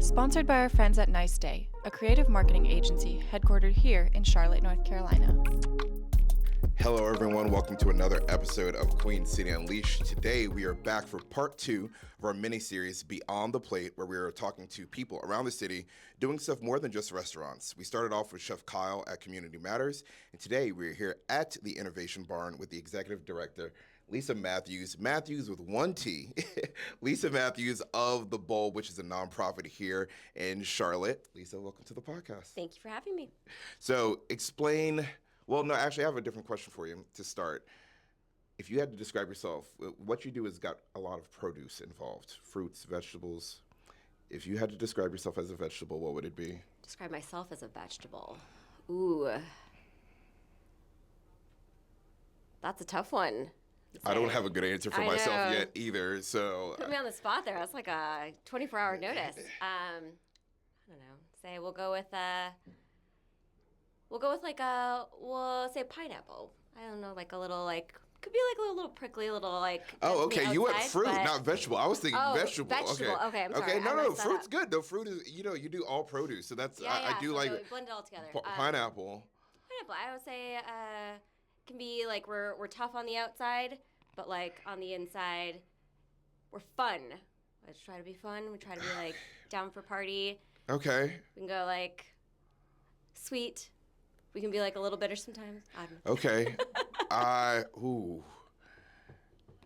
Sponsored by our friends at Nice Day, a creative marketing agency headquartered here in Charlotte, North Carolina. Hello, everyone. Welcome to another episode of Queen City Unleashed. Today, we are back for part 2 of our mini-series, Beyond the Plate, where we are talking to people around the city doing stuff more than just restaurants. We started off with Chef Kyle at Community Matters, and today we're here at the Innovation Barn with the Executive Director, Lisa Mathews. Mathews with one T. Lisa Mathews of The Bowl, which is a nonprofit here in Charlotte. Lisa, welcome to the podcast. Thank you for having me. So explain... Well, no, actually, I have a different question for you to start. If you had to describe yourself, what you do has got a lot of produce involved, fruits, vegetables. If you had to describe yourself as a vegetable, what would it be? Describe myself as a vegetable. Ooh. That's a tough one. I don't have a good answer for myself yet either, so... Put me on the spot there. That's like a 24-hour notice. I don't know. Say we'll go with we'll say pineapple. I don't know, like a little, like, could be like a little prickly, little, like... Oh, okay, you went fruit, not vegetable. I was thinking vegetable. Vegetable. Okay, I'm sorry. Okay, no, fruit's good. No, fruit is, you do all produce, so that's, I do so like... we blend it all together. Pineapple. Pineapple, I would say, can be, like, we're tough on the outside, but, like, on the inside, we're fun. Let's try to be fun. We try to be, like, down for party. Okay. We can go, like, sweet. We can be like a little bitter sometimes. I don't know. Okay.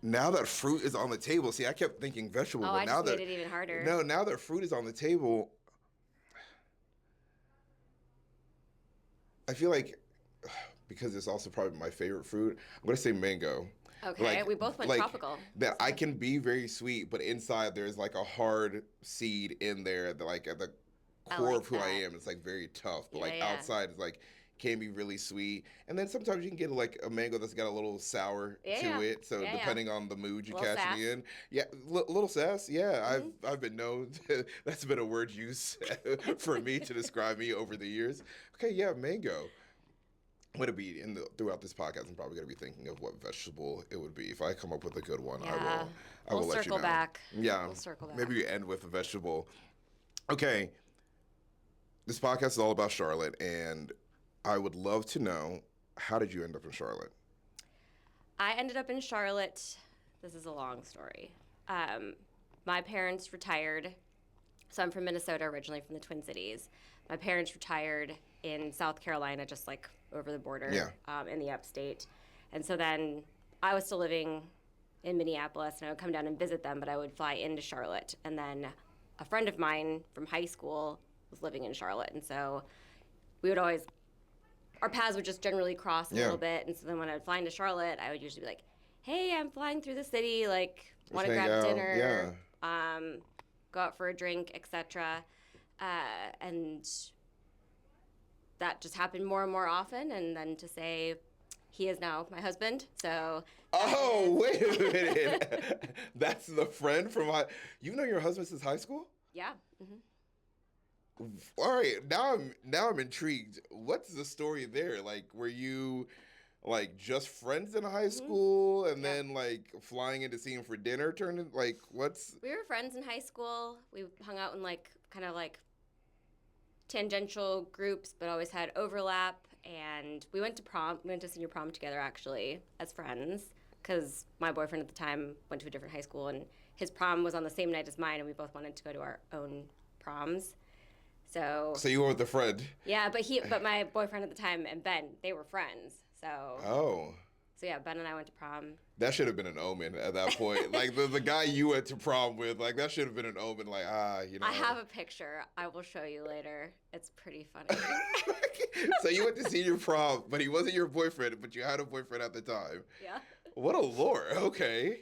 Now that fruit is on the table, see, I kept thinking vegetable, but now that made it even harder. No, now that fruit is on the table, I feel like because it's also probably my favorite fruit, I'm gonna say mango. Okay, we both went tropical. That I can be very sweet, but inside there's like a hard seed in there that like at the core of who I am, it's like very tough, but outside it's like can be really sweet. And then sometimes you can get like a mango that's got a little sour to it. So depending on the mood you catch me in. Yeah, little sass. Yeah, I've been known that's been a word used for me to describe me over the years. Okay, yeah, mango. Would it be throughout this podcast? I'm probably going to be thinking of what vegetable it would be. If I come up with a good one, I will let you know. Circle back. Yeah, we'll circle back. Maybe you end with a vegetable. Okay, this podcast is all about Charlotte, and I would love to know, how did you end up in Charlotte? I ended up in Charlotte. This is a long story. My parents retired. So I'm from Minnesota, originally from the Twin Cities. My parents retired in South Carolina, just like over the border in the upstate. And so then I was still living in Minneapolis, and I would come down and visit them, but I would fly into Charlotte. And then a friend of mine from high school was living in Charlotte. And so we would always... our paths would just generally cross a little bit. And so then when I'd fly into Charlotte, I would usually be like, hey, I'm flying through the city, like, want to grab dinner, go out for a drink, etc. And that just happened more and more often. And then to say he is now my husband, so... Oh, wait a minute. That's the friend from you know your husband since high school? Yeah. Mm-hmm. All right, now I'm intrigued. What's the story there? Like, were you like just friends in high school and then like flying in to see him for dinner turned like what's... We were friends in high school. We hung out in like kind of like tangential groups, but always had overlap. And we went to prom. We went to senior prom together actually as friends because my boyfriend at the time went to a different high school, and his prom was on the same night as mine, and we both wanted to go to our own proms. So you were with a friend. Yeah, but my boyfriend at the time and Ben, they were friends. So So yeah, Ben and I went to prom. That should have been an omen at that point. Like the guy you went to prom with, like that should have been an omen. Like I have a picture. I will show you later. It's pretty funny. So you went to senior prom, but he wasn't your boyfriend, but you had a boyfriend at the time. Yeah. What a lore. Okay.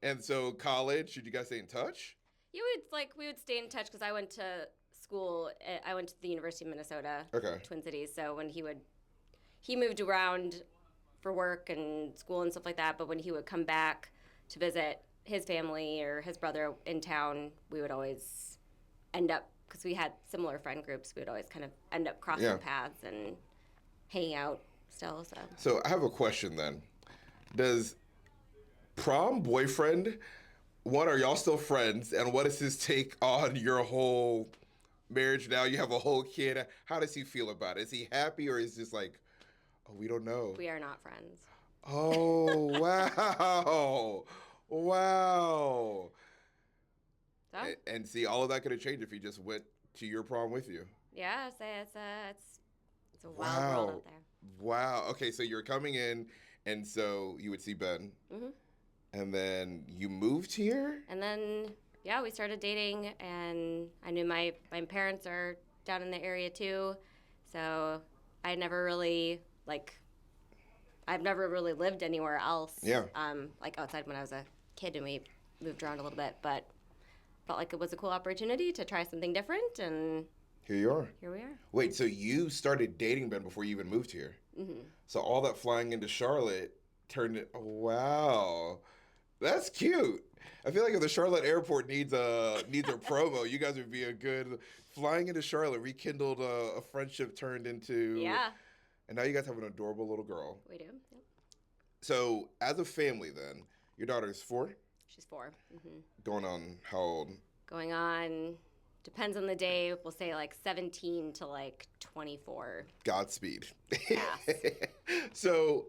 And so college, did you guys stay in touch? We would stay in touch because I went to school. I went to the University of Minnesota, Twin Cities. So when he moved around for work and school and stuff like that. But when he would come back to visit his family or his brother in town, we would always end up, because we had similar friend groups, we would always kind of end up crossing paths and hanging out still. So I have a question then. Does prom boyfriend One, are y'all still friends? And what is his take on your whole marriage now? You have a whole kid. How does he feel about it? Is he happy or is just like, oh, we don't know? We are not friends. Oh, wow. Wow. So? And see, all of that could have changed if he just went to your prom with you. Yeah, so it's a wild world out there. Wow. Okay, so you're coming in, and so you would see Ben. Mm-hmm. And then you moved here? And then, yeah, we started dating, and I knew my parents are down in the area too. So I've never really lived anywhere else. Yeah. Like outside when I was a kid and we moved around a little bit, but felt like it was a cool opportunity to try something different, and Here you are. here we are. Wait, so you started dating Ben before you even moved here? Mm-hmm. So all that flying into Charlotte turned it. Oh, wow. That's cute. I feel like if the Charlotte airport needs a promo, you guys would be a good flying into Charlotte, rekindled a friendship turned into. Yeah, And now you guys have an adorable little girl. we do. Yep. So as a family, then your daughter is 4, She's 4. Mm-hmm. going on how old? Going on, depends on the day. We'll say like 17 to like 24. Godspeed. Yes. So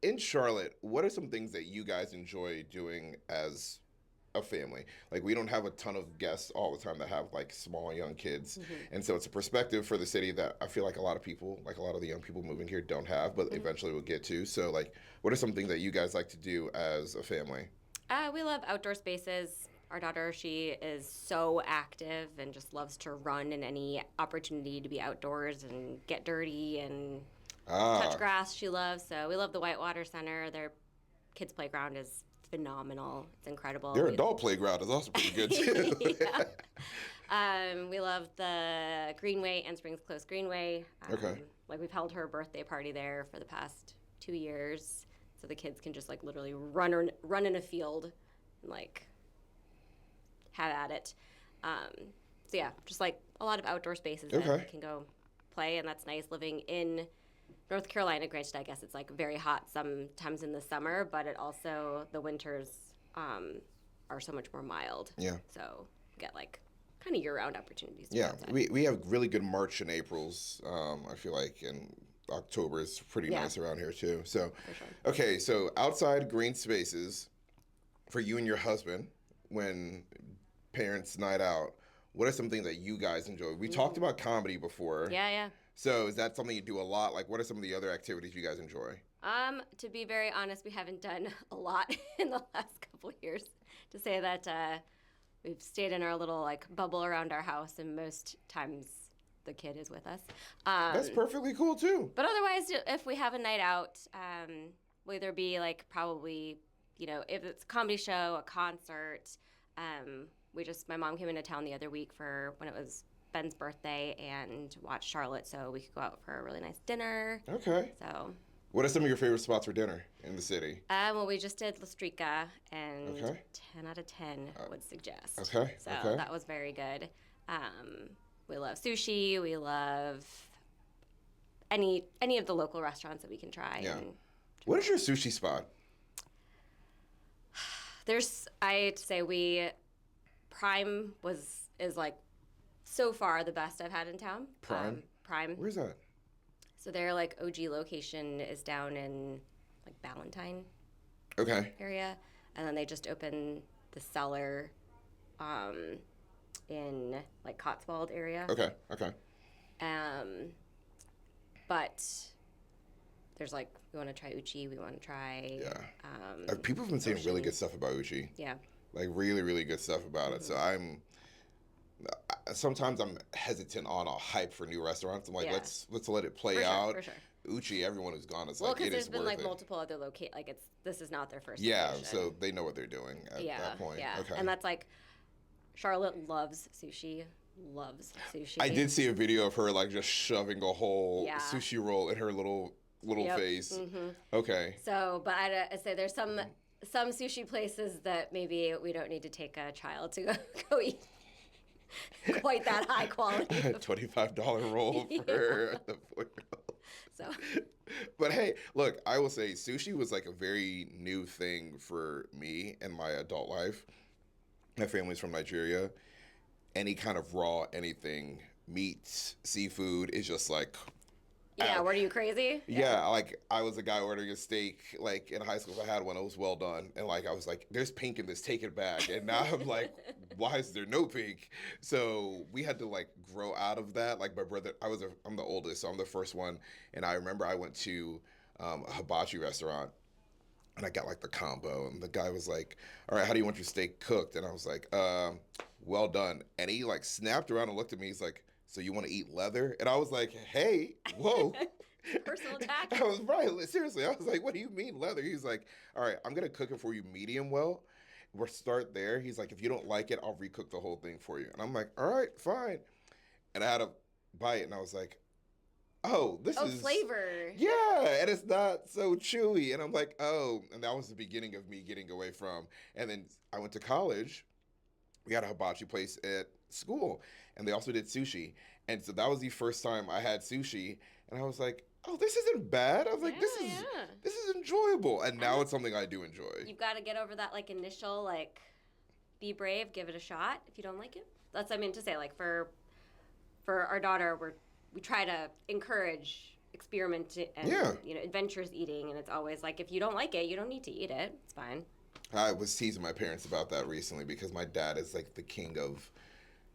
in Charlotte, what are some things that you guys enjoy doing as a family? Like, we don't have a ton of guests all the time that have like small young kids. Mm-hmm. And so it's a perspective for the city that I feel like a lot of people, like a lot of the young people moving here don't have, but eventually we'll get to. So like, what are some things that you guys like to do as a family? We love outdoor spaces. Our daughter, she is so active and just loves to run, and any opportunity to be outdoors and get dirty and touch grass she loves. So we love the Whitewater Center. Their kids' playground is phenomenal. It's incredible. Their adult playground is also pretty good too. We love the Greenway and Springs Close Greenway. Okay. Like, we've held her birthday party there for the past 2 years, so the kids can just like literally run in a field and like have at it. So yeah, just like a lot of outdoor spaces that we can go play, and that's nice living in North Carolina. Granted, I guess it's like very hot sometimes in the summer, but it also, the winters are so much more mild. Yeah. So you get like kind of year-round opportunities to Yeah, go outside. we have really good March and Aprils, I feel like, and October is pretty nice around here too. So, For sure. okay, so outside green spaces for you and your husband when parents' night out, what are some things that you guys enjoy? We talked about comedy before. Yeah. So is that something you do a lot? Like, what are some of the other activities you guys enjoy? To be very honest, we haven't done a lot in the last couple of years. To say that we've stayed in our little like bubble around our house, and most times the kid is with us. That's perfectly cool too. But otherwise, if we have a night out, will either be like probably, if it's a comedy show, a concert. My mom came into town the other week for when it was Ben's birthday and watched Charlotte, so we could go out for a really nice dinner. Okay. So. What are some of your favorite spots for dinner in the city? Well, we just did La Strica, and 10 out of 10 would suggest. Okay. So that was very good. We love sushi. We love any of the local restaurants that we can try. Yeah. What is your sushi spot? I'd say Prime is like so far the best I've had in town. Prime? Prime. Where's that? So their like OG location is down in like Ballantyne area, and then they just opened the cellar in like Cotswold area. Okay. But there's like, we want to try Uchi, we want to try People have been saying really good stuff about Uchi. Yeah. Like really, really good stuff about it. So sometimes I'm hesitant on a hype for new restaurants. I'm like, let's let it play out. For sure. Uchi, everyone who's gone is Well, like, because it there's is been worth like it. multiple other like this is not their first Yeah, location. so they know what they're doing at that point. Yeah, Okay. and that's like, Charlotte loves sushi. I did see a video of her like just shoving a whole sushi roll in her little face. Mm-hmm. Okay. So, but I'd say there's some sushi places that maybe we don't need to take a child to go eat quite that high quality. $25 roll for the 4-year-old. So. But hey, look, I will say sushi was like a very new thing for me in my adult life. My family's from Nigeria. Any kind of raw anything, meats, seafood is just like Yeah, were you crazy? yeah, like I was a guy ordering a steak like in high school. If I had one, it was well done, and like I was like, "There's pink in this, take it back." And now I'm like, "Why is there no pink?" So we had to like grow out of that. Like my brother, I'm the oldest, so I'm the first one, and I remember I went to a hibachi restaurant. And I got like the combo, and the guy was like, "All right, how do you want your steak cooked?" And I was like, well done." And he like snapped around and looked at me. He's like, "So you want to eat leather?" And I was like, "Hey, whoa." Personal attack. I was right. Seriously, I was like, "What do you mean leather?" He's like, "All right, I'm gonna cook it for you medium well. We'll start there." He's like, "If you don't like it, I'll recook the whole thing for you." And I'm like, "All right, fine." And I had a bite, and I was like, "Oh, this is flavor. yeah," and it's not so chewy. And I'm like, "Oh," and that was the beginning of me getting away from. And then I went to college. We had a hibachi place at school, and they also did sushi. And so that was the first time I had sushi, and I was like, "Oh, this isn't bad." I was like, this is enjoyable." And now it's something I do enjoy. You've got to get over that like initial like, be brave, give it a shot. If you don't like it, that's what I mean to say. Like for our daughter, we try to encourage experiment and adventurous eating, and it's always like if you don't like it, you don't need to eat it. It's fine. I was teasing my parents about that recently because my dad is like the king of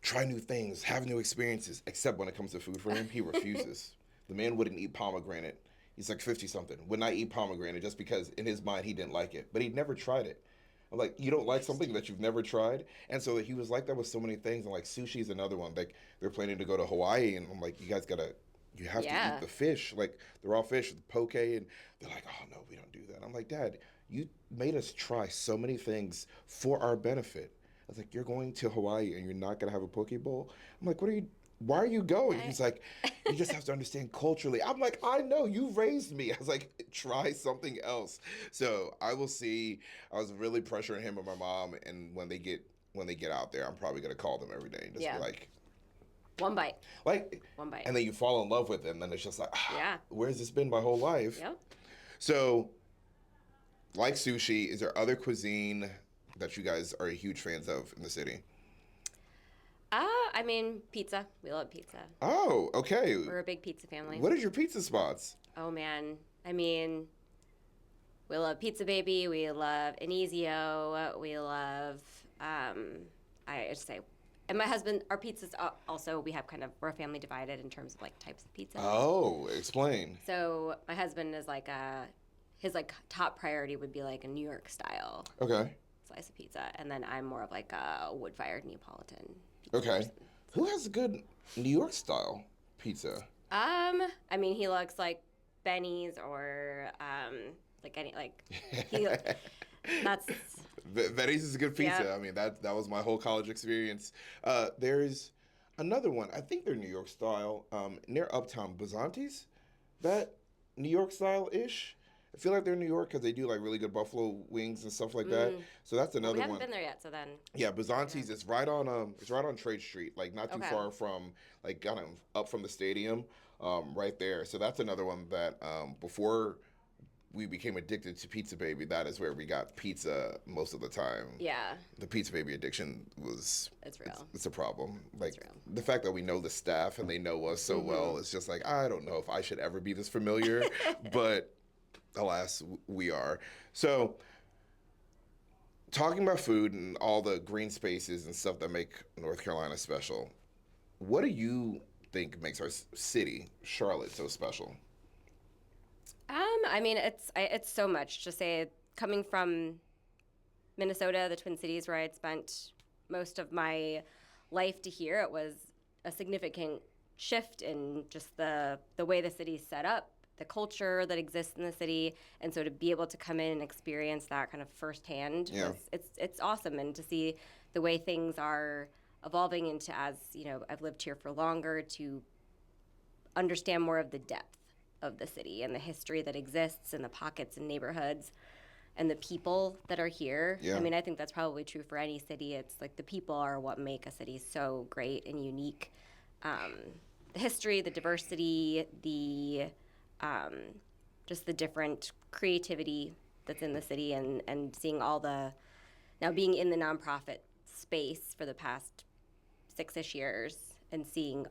try new things, have new experiences, except when it comes to food for him, he refuses. The man wouldn't eat pomegranate. He's like 50 something, would not eat pomegranate just because in his mind he didn't like it, but he'd never tried it. I'm like, you don't like something that you've never tried? And so he was like that with so many things. And like sushi is another one. Like they're planning to go to Hawaii, and I'm like, you have to eat the fish, like the raw fish, the poke. And they're like, oh no, we don't do that. I'm like, Dad, you made us try so many things for our benefit. I was like, you're going to Hawaii and you're not gonna have a poke bowl? I'm like, why are you going? He's like, you just have to understand culturally. I'm like, I know, you raised me. I was like, try something else. So I will see. I was really pressuring him and my mom, and when they get out there, I'm probably gonna call them every day and just be like, one bite. Like one bite. And then you fall in love with it, and then it's just like, where's this been my whole life? Yep. So like sushi, is there other cuisine that you guys are huge fans of in the city? I mean, pizza. We love pizza. Oh, okay. We're a big pizza family. What is your pizza spots? Oh, man. I mean, we love Pizza Baby. We love Anisio. We love, I just say, and my husband, our pizzas also, we're a family divided in terms of like types of pizza. Oh, explain. So my husband is like his like top priority would be like a New York style slice of pizza. And then I'm more of like a wood-fired Neapolitan pizza person. Who has a good New York style pizza? I mean, he looks like Benny's or like any like he. That's Benny's is a good pizza. Yeah. I mean, that was my whole college experience. There's another one. I think they're New York style. Near Uptown, Bazanti's. That New York style ish. I feel like they're in New York because they do like really good buffalo wings and stuff like that. So that's another one. We haven't been there yet, so then. Yeah, Bazanti's. It's right on Trade Street, like not too far from like kind of up from the stadium, right there. So that's another one that before we became addicted to Pizza Baby, that is where we got pizza most of the time. Yeah. The Pizza Baby addiction it's real. It's a problem. Like the fact that we know the staff and they know us so well, it's just like I don't know if I should ever be this familiar, but alas, we are. So, talking about food and all the green spaces and stuff that make North Carolina special, what do you think makes our city, Charlotte, so special? I mean, it's so much to say. Coming from Minnesota, the Twin Cities, where I had spent most of my life, to here, it was a significant shift in just the way the city's set up, the culture that exists in the city, and so to be able to come in and experience that kind of firsthand, it's awesome, and to see the way things are evolving into, as you know, I've lived here for longer, to understand more of the depth of the city and the history that exists and the pockets and neighborhoods and the people that are here. I mean, I think that's probably true for any city. It's like the people are what make a city so great and unique. The history, the diversity, the just the different creativity that's in the city, and seeing all the, now being in the nonprofit space for the past 6-ish years and seeing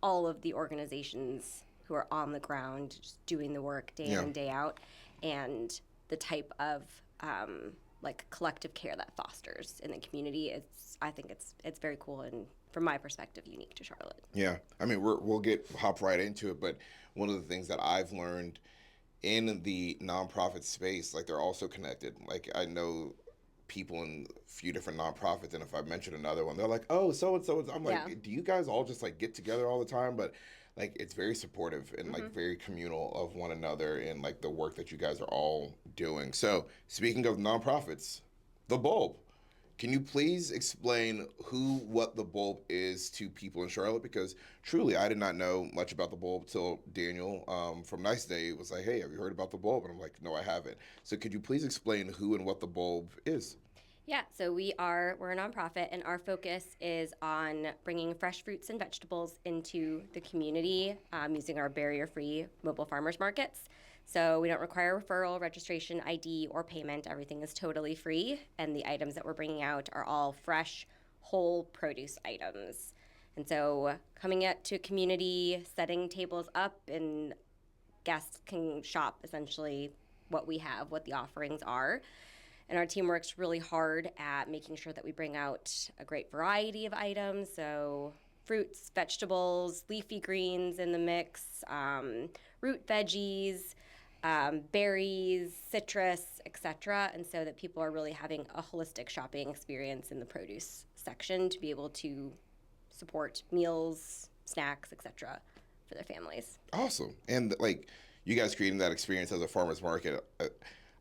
all of the organizations who are on the ground just doing the work day in and day out, and the type of like collective care that fosters in the community. I think it's very cool, and from my perspective, unique to Charlotte. Yeah, I mean, we'll hop right into it, but one of the things that I've learned in the nonprofit space, like they're also connected. Like I know people in a few different nonprofits, and if I mention another one, they're like, "Oh, so and so." I'm like, "Do you guys all just like get together all the time?" But like, it's very supportive and like very communal of one another and like the work that you guys are all doing. So, speaking of nonprofits, the Bulb. Can you please explain what the Bulb is to people in Charlotte? Because truly, I did not know much about the Bulb till Daniel from Nice Day was like, "Hey, have you heard about the Bulb?" And I'm like, "No, I haven't." So could you please explain who and what the Bulb is? Yeah, so we're a nonprofit, and our focus is on bringing fresh fruits and vegetables into the community using our barrier-free mobile farmers markets. So we don't require referral, registration, ID, or payment. Everything is totally free, and the items that we're bringing out are all fresh, whole produce items. And so coming out to a community, setting tables up, and guests can shop essentially what we have, what the offerings are. And our team works really hard at making sure that we bring out a great variety of items. So fruits, vegetables, leafy greens in the mix, root veggies, berries, citrus, etc. And so that people are really having a holistic shopping experience in the produce section to be able to support meals, snacks, etc. for their families. Awesome. And like you guys creating that experience as a farmer's market,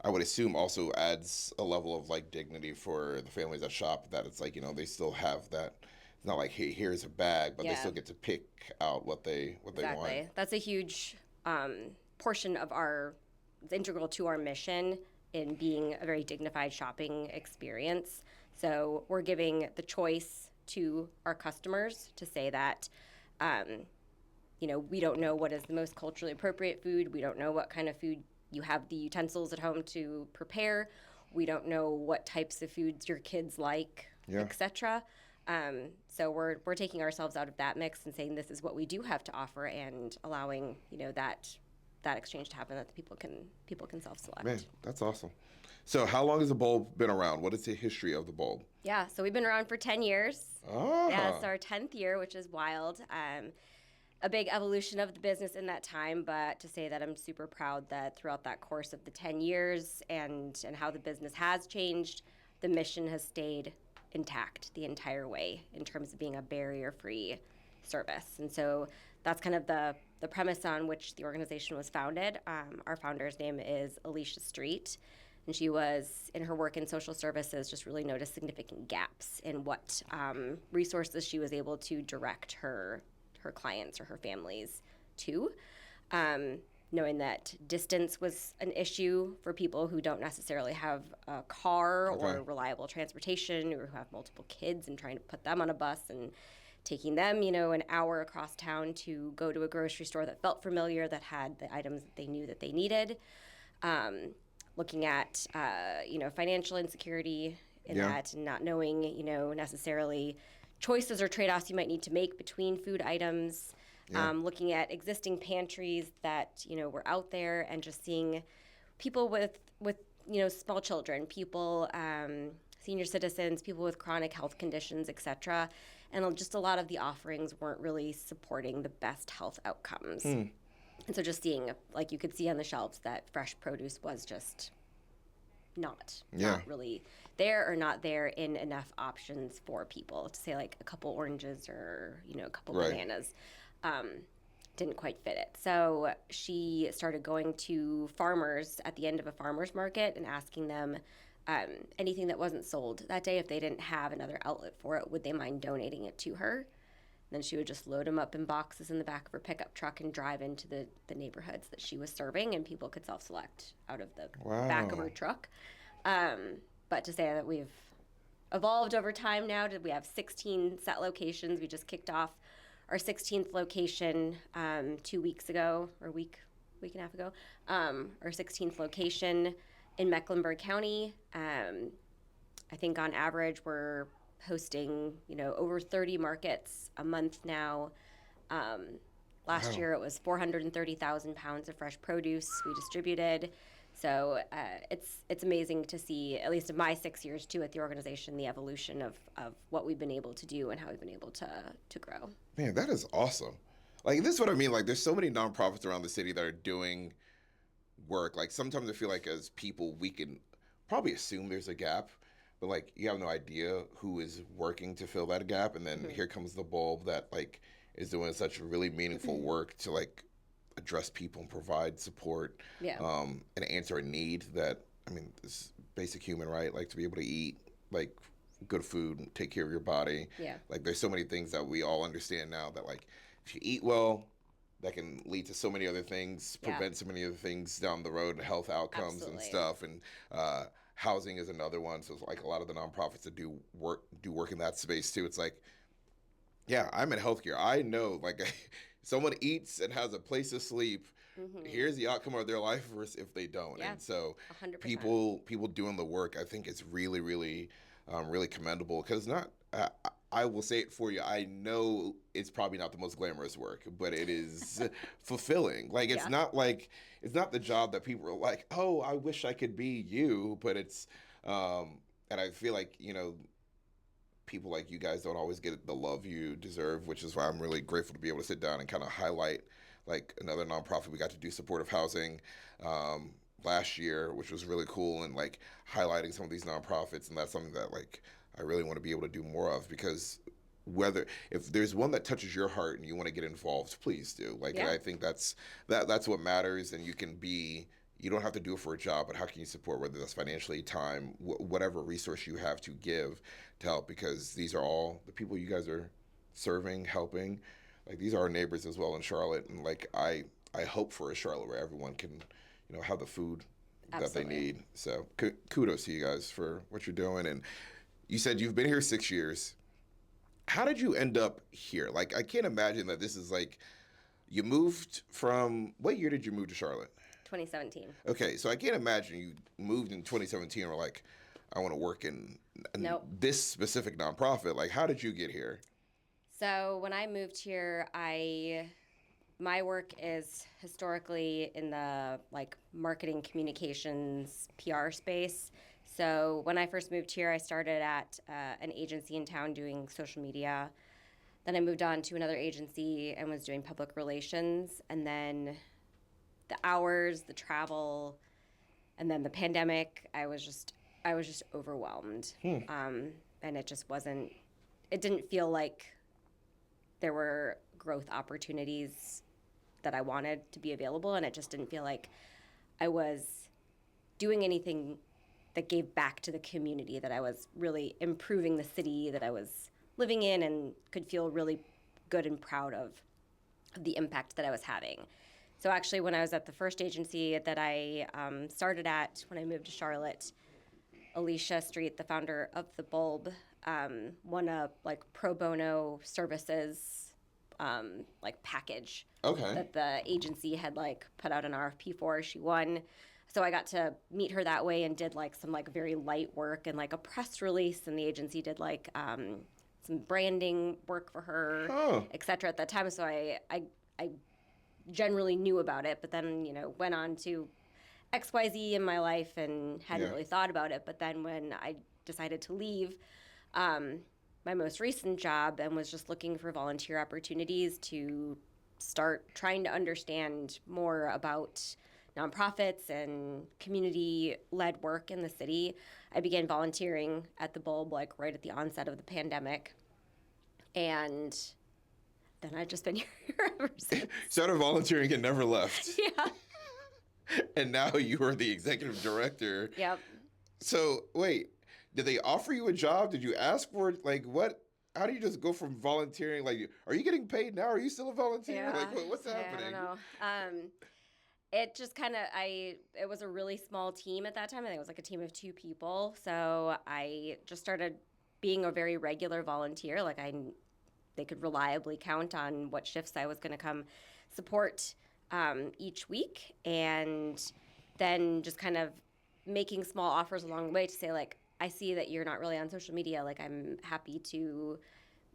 I would assume also adds a level of like dignity for the families that shop, that it's like, they still have that. It's not like, hey, here's a bag, but they still get to pick out what they want. Exactly. That's a huge portion of it's integral to our mission in being a very dignified shopping experience. So we're giving the choice to our customers to say that, we don't know what is the most culturally appropriate food. We don't know what kind of food you have the utensils at home to prepare. We don't know what types of foods your kids like, etc. So we're taking ourselves out of that mix and saying this is what we do have to offer, and allowing that exchange to happen, that people can self-select. Man, that's awesome. So how long has the Bulb been around? What is the history of the Bulb? Yeah, so we've been around for 10 years. Oh. Yeah, it's our 10th year, which is wild. A big evolution of the business in that time, but to say that I'm super proud that throughout that course of the 10 years and how the business has changed, the mission has stayed intact the entire way in terms of being a barrier-free service. And so that's kind of the premise on which the organization was founded. Our founder's name is Alicia Street, and she was, in her work in social services, just really noticed significant gaps in what resources she was able to direct her clients or her families to, knowing that distance was an issue for people who don't necessarily have a car or reliable transportation, or who have multiple kids, and trying to put them on a bus and taking them, an hour across town to go to a grocery store that felt familiar, that had the items that they knew that they needed. Looking at, financial insecurity in that, and not knowing, necessarily choices or trade-offs you might need to make between food items, looking at existing pantries that, were out there, and just seeing people with small children, people, senior citizens, people with chronic health conditions, etc. And just a lot of the offerings weren't really supporting the best health outcomes. And so just seeing, like you could see on the shelves, that fresh produce was just not really there, or not there in enough options for people. To say like a couple oranges or a couple bananas didn't quite fit it. So she started going to farmers at the end of a farmer's market and asking them anything that wasn't sold that day, if they didn't have another outlet for it, would they mind donating it to her? Then she would just load them up in boxes in the back of her pickup truck and drive into the neighborhoods that she was serving, and people could self-select out of the back of her truck. But to say that we've evolved over time now, we have 16 set locations. We just kicked off our 16th location 2 weeks ago, or week and a half ago. Our 16th location in Mecklenburg County. I think on average we're hosting, over 30 markets a month now. Last Wow. year it was 430,000 pounds of fresh produce we distributed. So it's amazing to see, at least in my 6 years too at the organization, the evolution of what we've been able to do and how we've been able to grow. Man, that is awesome. Like, this is what I mean. Like, there's so many nonprofits around the city that are doing work. Like, sometimes I feel like as people, we can probably assume there's a gap, but like, you have no idea who is working to fill that gap. And then here comes the bulb that like is doing such really meaningful work to like address people and provide support, Yeah. and answer a need that, I mean, it's basic human right, like to be able to eat like good food and take care of your body. Yeah. Like, there's so many things that we all understand now that like if you eat well, that can lead to so many other things, Yeah. prevent so many other things down the road, health outcomes and Absolutely. stuff. And housing is another one. So it's like a lot of the nonprofits that do work in that space too. It's like, yeah, I'm in healthcare. I know, like, someone eats and has a place to sleep. Here's the outcome of their life versus if they don't. Yeah. And so 100%. people doing the work, I think it's really, really, really commendable. Because not, I will say it for you. I know it's probably not the most glamorous work, but it is fulfilling. Like, it's Yeah. not like, it's not the job that people are like, oh, I wish I could be you. But it's, and I feel like, people like you guys don't always get the love you deserve, which is why I'm really grateful to be able to sit down and kind of highlight like another nonprofit. We got to do supportive housing last year, which was really cool, and like highlighting some of these nonprofits. And that's something that like I really want to be able to do more of, because if there's one that touches your heart and you want to get involved, please do. Like, Yeah. I think that's what matters. And you don't have to do it for a job, but how can you support, whether that's financially, time, whatever resource you have to give to help, because these are all the people you guys are serving, helping. Like, these are our neighbors as well in Charlotte. And like, I hope for a Charlotte where everyone can, have the food that they Absolutely. need. So kudos to you guys for what you're doing. And you said you've been here 6 years. How did you end up here? Like, I can't imagine that this is like, you moved from, what year did you move to Charlotte? 2017. Okay, so I can't imagine you moved in 2017 and were like, I want to work in Nope. this specific nonprofit. Like, how did you get here? So when I moved here, my work is historically in the like marketing, communications, PR space. So when I first moved here, I started at an agency in town doing social media. Then I moved on to another agency and was doing public relations. And then the hours, the travel, and then the pandemic, I was just overwhelmed. And it didn't feel like there were growth opportunities that I wanted to be available, and it just didn't feel like I was doing anything that gave back to the community, that I was really improving the city that I was living in and could feel really good and proud of the impact that I was having. So actually, when I was at the first agency that I started at when I moved to Charlotte, Alicia Street, the founder of The Bulb, won a like pro bono services like package Okay. that the agency had like put out an RFP for. She won. So I got to meet her that way and did like some like very light work and like a press release, and the agency did like some branding work for her, Oh. et cetera, at that time. So I generally knew about it, but then, went on to XYZ in my life and hadn't Yeah. really thought about it. But then when I decided to leave my most recent job and was just looking for volunteer opportunities to start trying to understand more about nonprofits and community-led work in the city, I began volunteering at the Bulb like right at the onset of the pandemic. And then I've just been here ever since. Started volunteering and never left. Yeah. And now you are the executive director. Yep. So, wait, did they offer you a job? Did you ask for it? Like, what? How do you just go from volunteering? Like, are you getting paid now? Are you still a volunteer? Yeah. Like, what's happening? I don't know. It just kind of, it was a really small team at that time. I think it was like a team of 2 people. So I just started being a very regular volunteer. Like they could reliably count on what shifts I was going to come support each week. And then just kind of making small offers along the way to say like, I see that you're not really on social media. Like, I'm happy to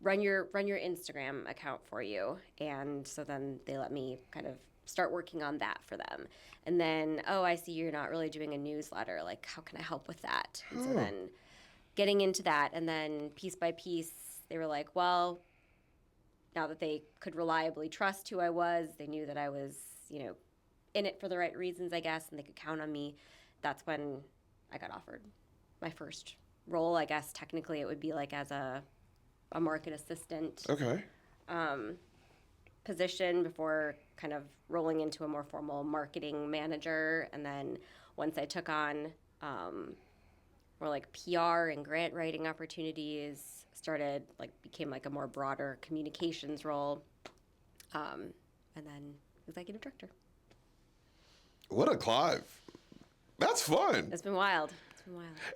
run your Instagram account for you. And so then they let me kind of start working on that for them. And then, oh, I see you're not really doing a newsletter. Like, how can I help with that? And so then getting into that, and then piece by piece, they were like, well, now that they could reliably trust who I was, they knew that I was, in it for the right reasons, I guess, and they could count on me. That's when I got offered my first role. I guess technically it would be like as a market assistant position before kind of rolling into a more formal marketing manager. And then once I took on more like PR and grant writing opportunities, became like a more broader communications role, and then executive director. What a climb. That's fun. It's been wild.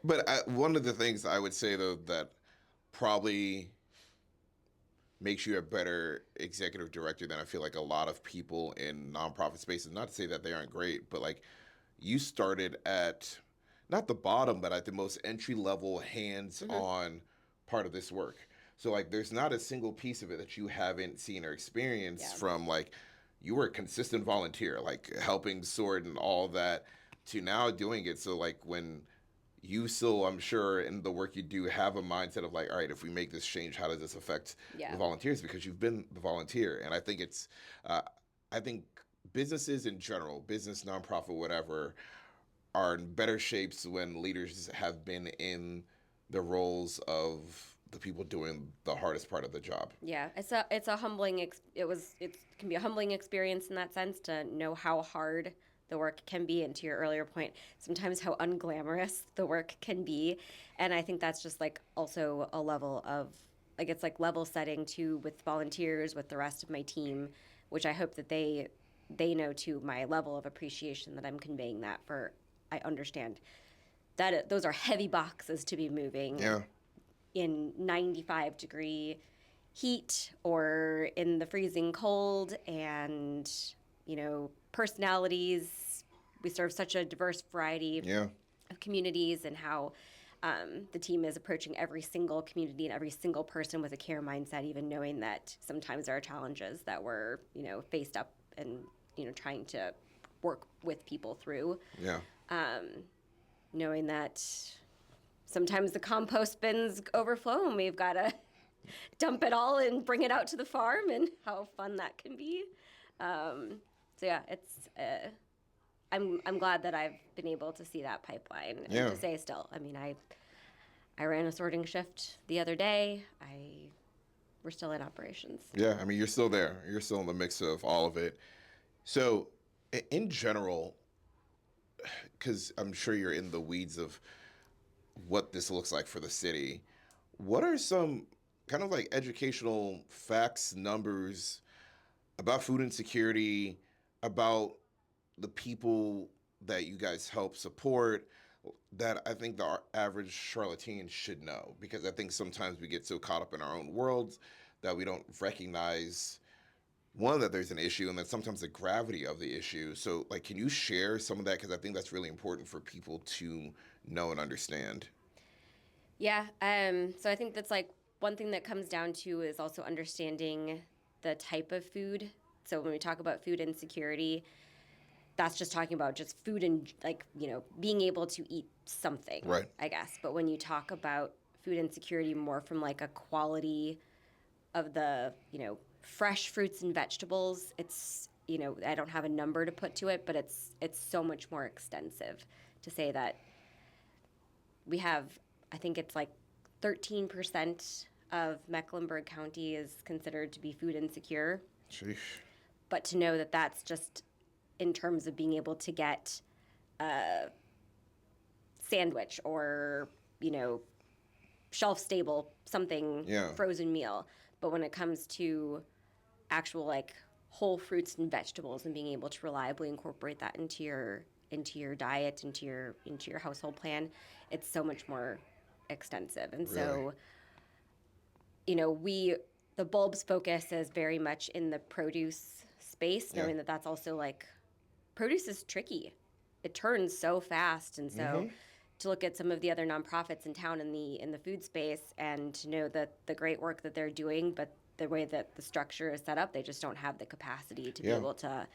But one of the things I would say, though, that probably makes you a better executive director than I feel like a lot of people in nonprofit spaces, not to say that they aren't great, but like you started at not the bottom, but at the most entry-level, hands-on part of this work. So like there's not a single piece of it that you haven't seen or experienced from like you were a consistent volunteer, like helping sort and all that, to now doing it. So like when you still, I'm sure, in the work you do, have a mindset of like, all right, if we make this change, how does this affect the volunteers? Because you've been the volunteer. And I think I think businesses in general, business, nonprofit, whatever, are in better shapes when leaders have been in the roles of the people doing the hardest part of the job. Yeah, it's a humbling. It can be a humbling experience in that sense to know how hard the work can be, and to your earlier point, sometimes how unglamorous the work can be. And I think that's just like also a level of like, it's like level setting too with volunteers, with the rest of my team, which I hope that they know too my level of appreciation that I'm conveying that for. I understand that those are heavy boxes to be moving in 95-degree heat or in the freezing cold, and personalities. We serve such a diverse variety of communities, and how the team is approaching every single community and every single person with a care mindset, even knowing that sometimes there are challenges that we're faced up and trying to work with people through. Knowing that sometimes the compost bins overflow and we've got to dump it all and bring it out to the farm, and how fun that can be. It's I'm glad that I've been able to see that pipeline and to say still. I mean, I ran a sorting shift the other day. We're still in operations. Yeah, I mean, you're still there. You're still in the mix of all of it. So, in general, because I'm sure you're in the weeds of what this looks like for the city, what are some kind of like educational facts, numbers about food insecurity, about the people that you guys help support, that I think the average Charlottean should know? Because I think sometimes we get so caught up in our own worlds that we don't recognize, one, that there's an issue, and then sometimes the gravity of the issue. So, like, can you share some of that? Because I think that's really important for people to know and understand. Yeah. So I think that's like one thing that comes down to is also understanding the type of food. So when we talk about food insecurity, that's just talking about just food and being able to eat something, right, I guess. But when you talk about food insecurity more from like a quality of the, fresh fruits and vegetables, it's, I don't have a number to put to it, but it's so much more extensive to say that we have, I think it's like 13% of Mecklenburg County is considered to be food insecure. Sheesh. But to know that that's just in terms of being able to get a sandwich or, shelf stable, something, frozen meal. But when it comes to actual like whole fruits and vegetables and being able to reliably incorporate that into your diet, into your household plan, it's so much more extensive. And so, the bulb's focus is very much in the produce space, knowing that that's also like, produce is tricky. It turns so fast. And so to look at some of the other nonprofits in town in the food space and to know that the great work that they're doing, but the way that the structure is set up, they just don't have the capacity to be able to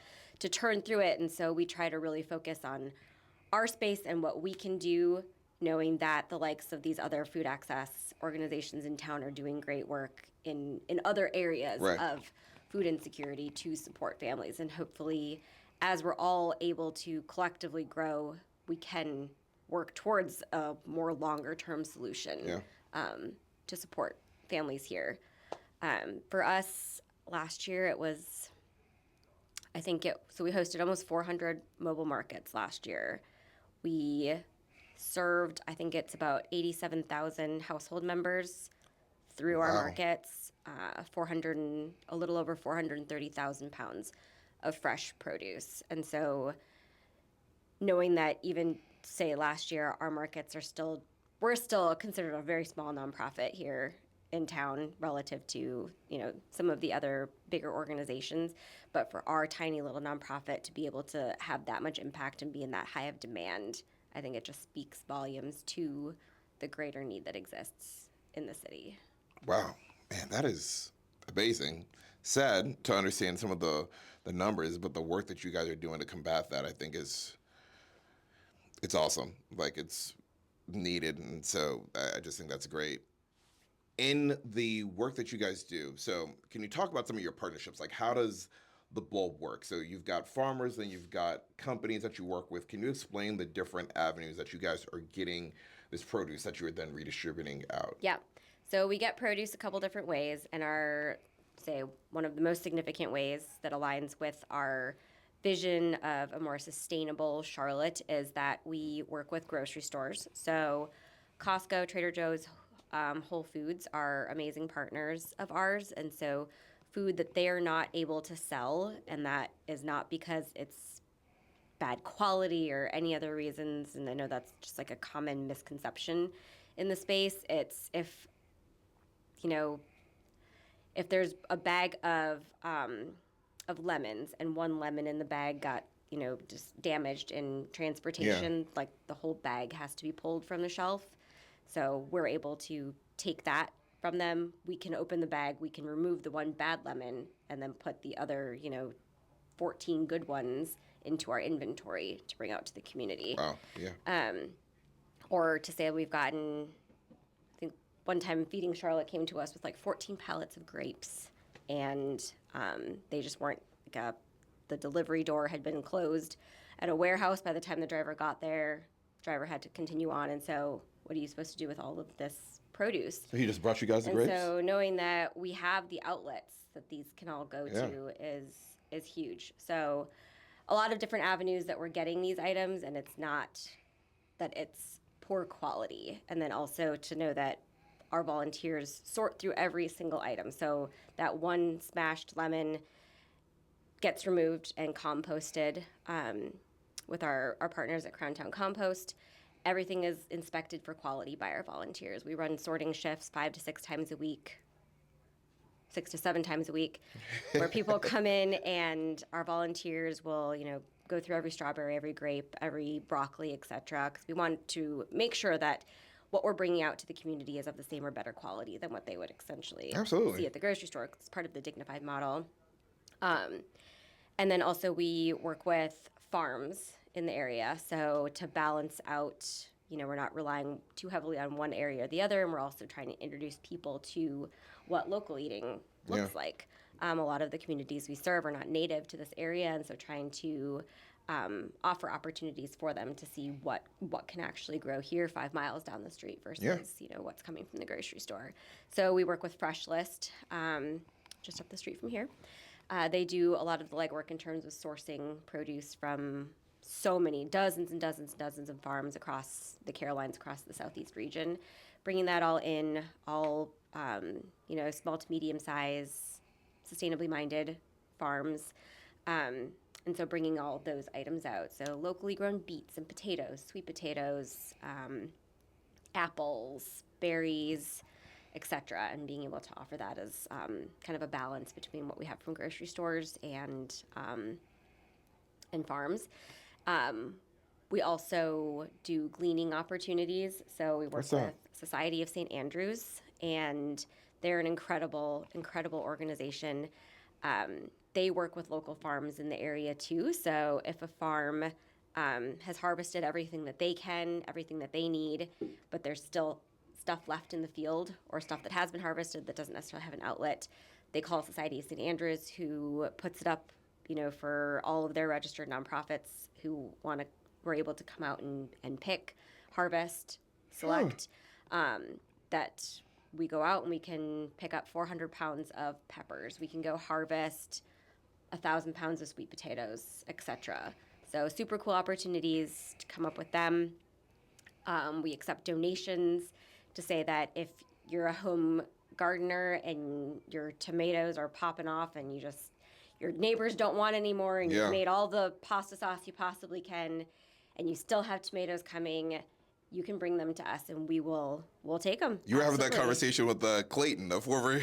turn through it. And so we try to really focus on our space and what we can do, knowing that the likes of these other food access organizations in town are doing great work in other areas of food insecurity to support families. And hopefully, as we're all able to collectively grow, we can work towards a more longer term solution to support families here. For us, last year it was, so we hosted almost 400 mobile markets last year. We served, I think it's about 87,000 household members through our markets, a little over 430,000 pounds of fresh produce. And so knowing that even, say, last year, our markets we're still considered a very small nonprofit here in town relative to, some of the other bigger organizations. But for our tiny little nonprofit to be able to have that much impact and be in that high of demand, I think it just speaks volumes to the greater need that exists in the city. Wow, man, that is amazing. Sad to understand some of the numbers, but the work that you guys are doing to combat that, I think it's awesome. Like, it's needed, and so I just think that's great. In the work that you guys do, so can you talk about some of your partnerships? Like, how does the bulb work? So you've got farmers, then you've got companies that you work with. Can you explain the different avenues that you guys are getting this produce that you are then redistributing out? Yeah. So we get produce a couple different ways, and one of the most significant ways that aligns with our vision of a more sustainable Charlotte is that we work with grocery stores. So Costco, Trader Joe's, Whole Foods are amazing partners of ours, and so food that they are not able to sell, and that is not because it's bad quality or any other reasons, and I know that's just like a common misconception in the space. It's if there's a bag of lemons and one lemon in the bag got just damaged in transportation, like the whole bag has to be pulled from the shelf. So we're able to take that from them. We can open the bag, we can remove the one bad lemon, and then put the other 14 good ones into our inventory to bring out to the community. Wow, yeah. Or to say we've gotten, I think one time Feeding Charlotte came to us with like 14 pallets of grapes, and they just weren't, the delivery door had been closed at a warehouse by the time the driver got there. Driver had to continue on, and so what are you supposed to do with all of this produce? So he just brought you guys the grapes? So knowing that we have the outlets that these can all go to is huge. So a lot of different avenues that we're getting these items, and it's not that it's poor quality. And then also to know that our volunteers sort through every single item. So that one smashed lemon gets removed and composted with our partners at Crown Town Compost. Everything is inspected for quality by our volunteers. We run sorting shifts 5 to 6 times a week, 6 to 7 times a week, where people come in and our volunteers will, go through every strawberry, every grape, every broccoli, et cetera, because we want to make sure that what we're bringing out to the community is of the same or better quality than what they would essentially see at the grocery store. It's part of the dignified model. And then also we work with farms in the area, so to balance out, we're not relying too heavily on one area or the other, and we're also trying to introduce people to what local eating looks like. A lot of the communities we serve are not native to this area, and so trying to offer opportunities for them to see what can actually grow here 5 miles down the street versus what's coming from the grocery store. So we work with Fresh List just up the street from here. They do a lot of the legwork in terms of sourcing produce from so many dozens and dozens and dozens of farms across the Carolines, across the Southeast region, bringing that all in, small to medium size, sustainably minded farms. And so bringing all of those items out. So locally grown beets and potatoes, sweet potatoes, apples, berries, etc., and being able to offer that as kind of a balance between what we have from grocery stores and farms. We also do gleaning opportunities. So we work What's that? with Society of St. Andrews, and they're an incredible, incredible organization. They work with local farms in the area too. So if a farm has harvested everything that they can, everything that they need, but there's still stuff left in the field or stuff that has been harvested that doesn't necessarily have an outlet, they call Society of St. Andrews, who puts it up, for all of their registered nonprofits who were able to come out and pick, harvest, select. That we go out and we can pick up 400 pounds of peppers. We can go harvest 1,000 pounds of sweet potatoes, etc. So super cool opportunities to come up with them. We accept donations to say that if you're a home gardener and your tomatoes are popping off and your neighbors don't want any more and you've made all the pasta sauce you possibly can and you still have tomatoes coming, you can bring them to us and we'll take them. You were having that conversation with Clayton, a former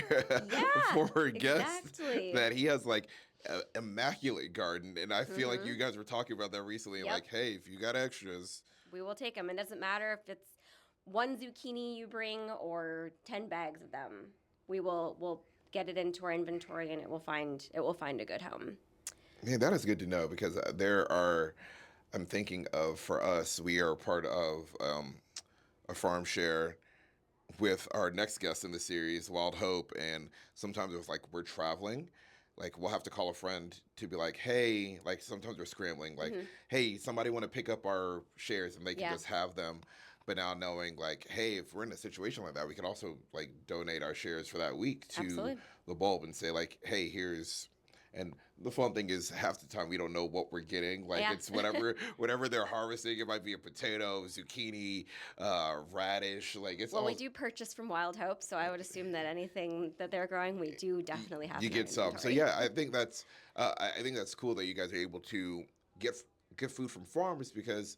guest, exactly. that he has like an immaculate garden, and I feel like you guys were talking about that recently. Like, hey, if you got extras, we will take them. It doesn't matter if it's one zucchini you bring or 10 bags of them. We'll get it into our inventory and it will find a good home. Man, that is good to know, because I'm thinking of, for us, we are part of a farm share with our next guest in the series, Wild Hope, and sometimes it's like we're traveling. Like, we'll have to call a friend to be like, hey, like sometimes we're scrambling, like, hey, somebody want to pick up our shares and they can just have them. But now knowing like, hey, if we're in a situation like that, we can also like donate our shares for that week to the bulb and say like, hey, here's. And the fun thing is, half the time we don't know what we're getting. Like it's whatever they're harvesting. It might be a potato, zucchini, radish. Like it's. Well, we do purchase from Wild Hope, so I would assume that anything that they're growing, we do definitely have. You get some. So yeah, I think that's cool that you guys are able to get food from farms, because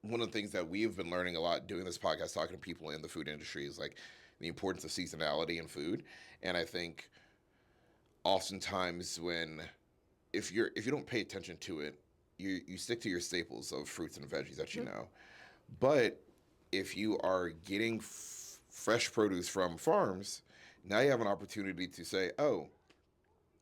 one of the things that we've been learning a lot doing this podcast, talking to people in the food industry, is like the importance of seasonality in food. And I think oftentimes if you don't pay attention to it, you stick to your staples of fruits and veggies that you know. But if you are getting fresh produce from farms, now you have an opportunity to say, oh,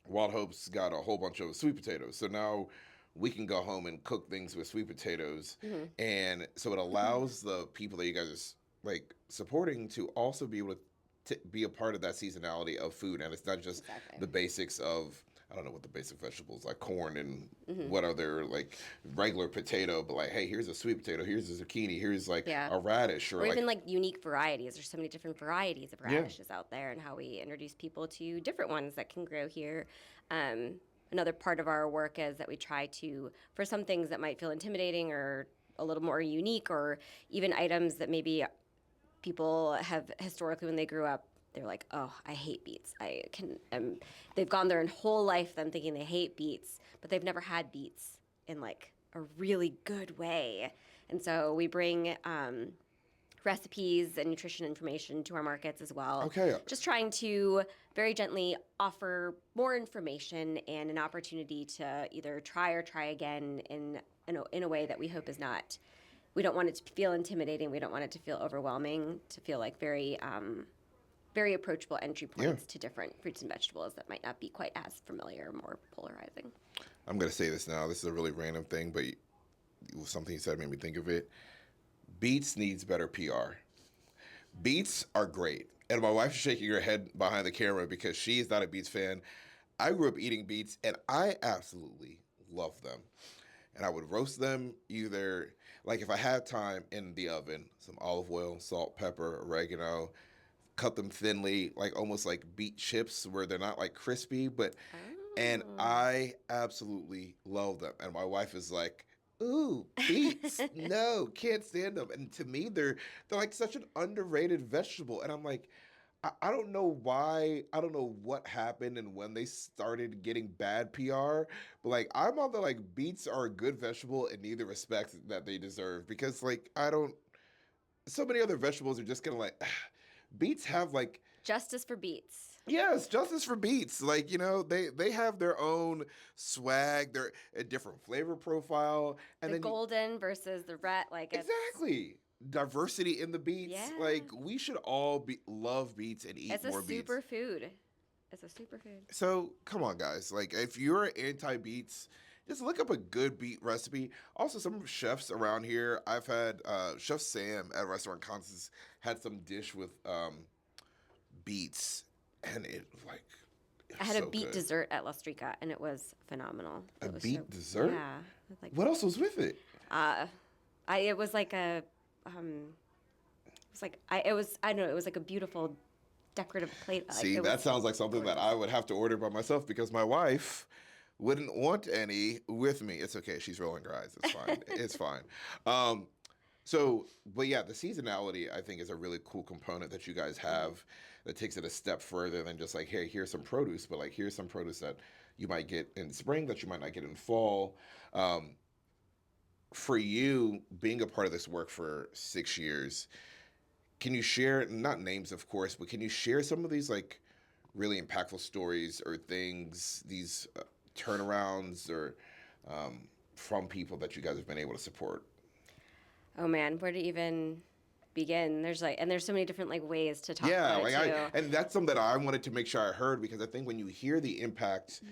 Wild Hope's got a whole bunch of sweet potatoes, so now we can go home and cook things with sweet potatoes. And so it allows the people that you guys are like supporting to also be able to be a part of that seasonality of food. And it's not just the basics of, I don't know what the basic vegetables, like corn and what other like regular potato, but like, hey, here's a sweet potato, here's a zucchini, here's like a radish, or even like unique varieties. There's so many different varieties of radishes out there, and how we introduce people to different ones that can grow here. Another part of our work is that we try to, for some things that might feel intimidating or a little more unique, or even items that maybe people have historically, when they grew up, they're like, oh, I hate beets. They've gone their whole life them thinking they hate beets, but they've never had beets in like a really good way. And so we bring recipes and nutrition information to our markets as well. Okay. Just trying to very gently offer more information and an opportunity to either try or try again in a way that we hope is not. We don't want it to feel intimidating. We don't want it to feel overwhelming. To feel like very approachable entry points to different fruits and vegetables that might not be quite as familiar, more polarizing. I'm gonna say this now. This is a really random thing, but something you said made me think of it. Beets needs better PR. Beets are great. And my wife is shaking her head behind the camera because she is not a Beets fan. I grew up eating beets, and I absolutely love them. And I would roast them either, like if I had time, in the oven, some olive oil, salt, pepper, oregano, cut them thinly, like almost like beet chips where they're not like crispy, and I absolutely love them. And my wife is like, ooh, beets, no, can't stand them. And to me, they're like such an underrated vegetable. And I'm like, I don't know why, I don't know what happened and when they started getting bad PR, but like I'm on the like beets are a good vegetable in neither respect that they deserve, because like so many other vegetables are just gonna like, beets have like justice for beets. Yes, justice for beets. Like, they have their own swag, they're a different flavor profile, and The then golden versus the red, like it's exactly diversity in the beets. yeah. Like, we should all love beets and eat It's a more beets. superfood. It's a superfood. So come on, guys. Like, if you're anti beets, just look up a good beet recipe. Also, some chefs around here, I've had Chef Sam at Restaurant Constance had some dish with beets, and it I was had a so beet good. dessert at La Strica, and it was phenomenal. A It was beet dessert? yeah. It was like What else was with it? it was like a it was like I don't know, it was like a beautiful decorative plate. Like, See, it that was sounds like something that I would have to order by myself because my wife wouldn't want any with me. It's okay. She's rolling her eyes. It's fine. It's fine. Um, but yeah, the seasonality I think is a really cool component that you guys have that takes it a step further than just like, hey, here's some produce, but like here's some produce that you might get in spring that you might not get in fall. Um, for you, being a part of this work for 6 years, can you share, not names of course, but can you share some of these like really impactful stories or things, these turnarounds or from people that you guys have been able to support? oh man, where to even begin? There's so many different like ways to talk Yeah, about like it too. and that's something that I wanted to make sure I heard because I think when you hear the impact,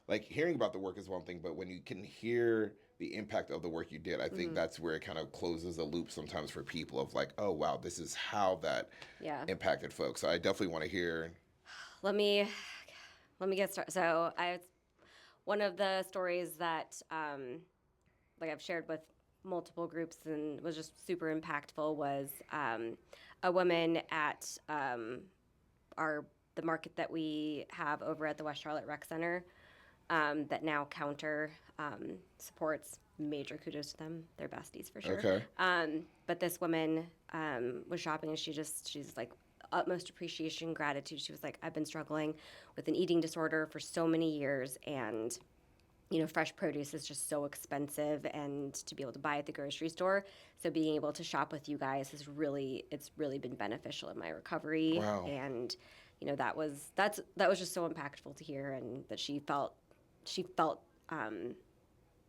like hearing about the work is one thing, but when you can hear the impact of the work you did, I think that's where it kind of closes the loop sometimes for people of like, oh wow, this is how that Yeah. impacted folks. So I definitely want to hear. Let me get started. So I one of the stories that like I've shared with multiple groups and was just super impactful was a woman at the market that we have over at the West Charlotte Rec Center that now counter supports. Major kudos to them. They're besties for sure. Okay. But this woman was shopping and she's like utmost appreciation, gratitude. She was like, I've been struggling with an eating disorder for so many years, and fresh produce is just so expensive and to be able to buy at the grocery store. So being able to shop with you guys it's really been beneficial in my recovery. Wow. And that was just so impactful to hear, and that she felt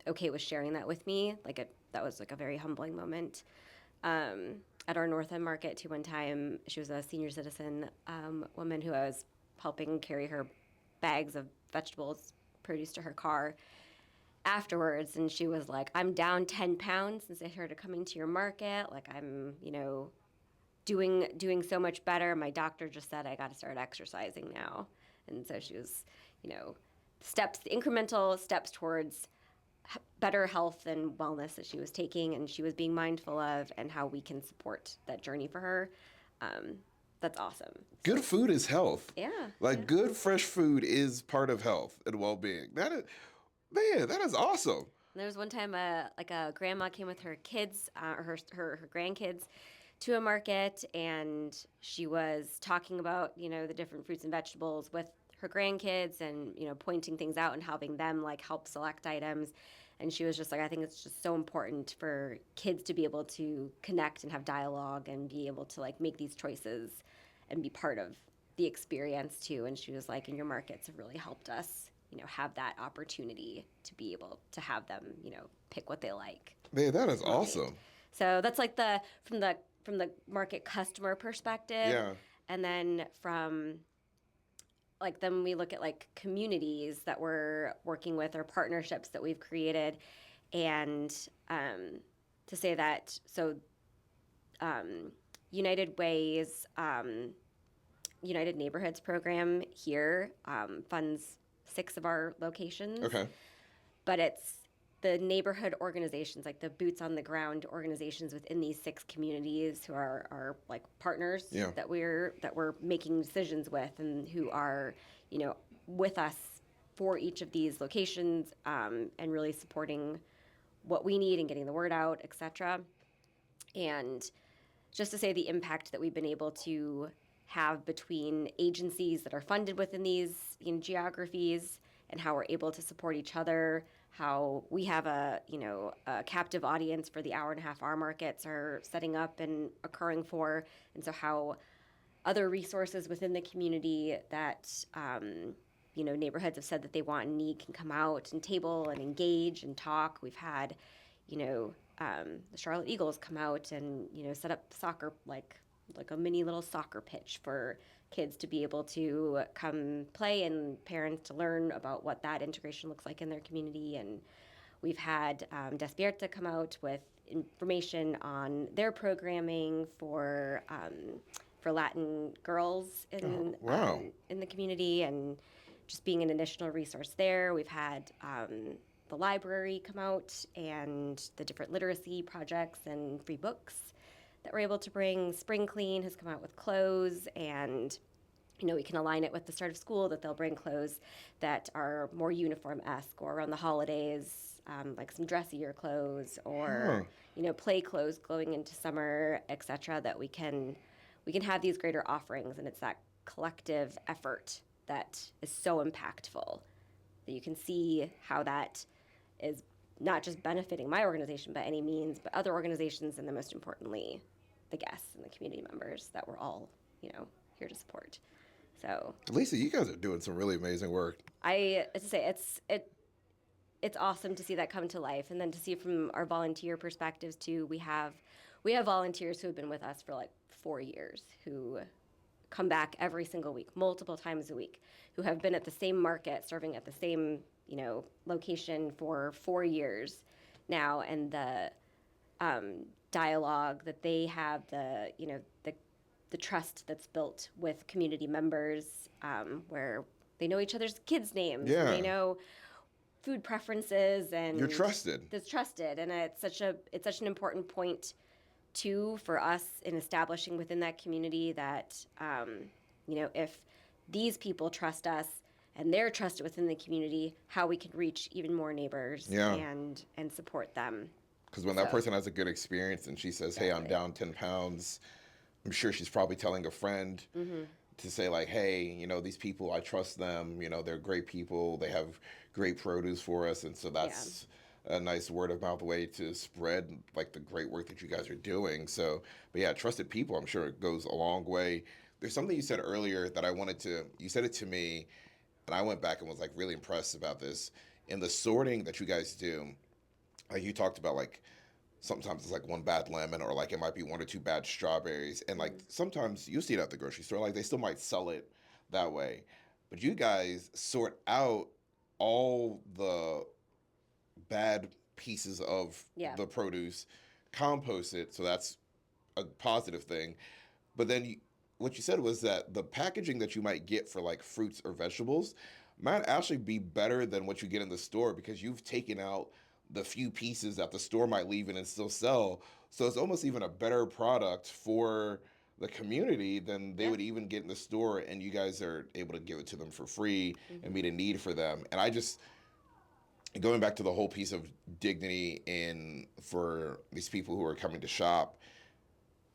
okay with sharing that with me. That was like a very humbling moment. At our North End market too, one time she was a senior citizen woman who I was helping carry her bags of vegetables, produce to her car afterwards, and she was like, I'm down 10 pounds since I started coming to your market. Like I'm doing so much better. My doctor just said I got to start exercising now. And so she was incremental steps towards better health and wellness that she was taking and she was being mindful of, and how we can support that journey for her. That's awesome. Good food is health. Yeah. Like good fresh food is part of health and well-being. That is awesome. There was one time a grandma came with her kids or her grandkids to a market, and she was talking about the different fruits and vegetables with her grandkids, and pointing things out and helping them like help select items. And she was just like, I think it's just so important for kids to be able to connect and have dialogue and be able to like make these choices and be part of the experience too. And she was like, and your markets have really helped us have that opportunity to be able to have them pick what they like. Man, that is awesome. So that's like from the market customer perspective. Yeah. And then then we look at like communities that we're working with or partnerships that we've created. And to say that, United Way's United Neighborhoods program here funds 6 of our locations. Okay. But it's the neighborhood organizations, like the boots on the ground organizations within these 6 communities who are like partners. Yeah. that we're making decisions with, and who are with us for each of these locations, and really supporting what we need and getting the word out, etc. And just to say the impact that we've been able to have between agencies that are funded within these geographies, and how we're able to support each other, how we have a captive audience for the hour and a half our markets are setting up and occurring for, and so how other resources within the community that neighborhoods have said that they want and need can come out and table and engage and talk. We've had, the Charlotte Eagles come out and set up soccer like a mini little soccer pitch for kids to be able to come play and parents to learn about what that integration looks like in their community. And we've had Despierta come out with information on their programming for Latin girls in the community, and just being an additional resource there. We've had the library come out and the different literacy projects and free books that we're able to bring. Spring Clean has come out with clothes, and we can align it with the start of school that they'll bring clothes that are more uniform-esque, or around the holidays, like some dressier clothes, or play clothes going into summer, etc. That we can have these greater offerings, and it's that collective effort that is so impactful that you can see how that is not just benefiting my organization by any means, but other organizations, and then most importantly, the guests and the community members that we're all, here to support. So, Lisa, you guys are doing some really amazing work. As I say, it's awesome to see that come to life, and then to see from our volunteer perspectives too. We have volunteers who have been with us for like 4 years, who come back every single week, multiple times a week, who have been at the same market, serving at the same location for 4 years now, and the dialogue that they have, the trust that's built with community members, where they know each other's kids' names, and they know food preferences, and you're trusted. It's trusted, and it's such an important point too for us in establishing within that community that if these people trust us and they're trusted within the community, how we can reach even more neighbors and support them. Because when that person has a good experience and she says, "Hey, I'm down 10 pounds," I'm sure she's probably telling a friend to say like, "Hey, these people, I trust them. They're great people. They have great produce for us," and so that's a nice word of mouth way to spread like the great work that you guys are doing. So, but yeah, trusted people, I'm sure it goes a long way. There's something you said earlier that you said it to me, and I went back and was like really impressed about this. In the sorting that you guys do, like you talked about, like sometimes it's like one bad lemon, or like it might be one or two bad strawberries, and like sometimes you see it at the grocery store, like they still might sell it that way, but you guys sort out all the bad pieces of the produce, compost it, so that's a positive thing. But then what you said was that the packaging that you might get for like fruits or vegetables might actually be better than what you get in the store, because you've taken out the few pieces that the store might leave in and still sell. So it's almost even a better product for the community than they would even get in the store, and you guys are able to give it to them for free and meet a need for them. And I just, going back to the whole piece of dignity for these people who are coming to shop,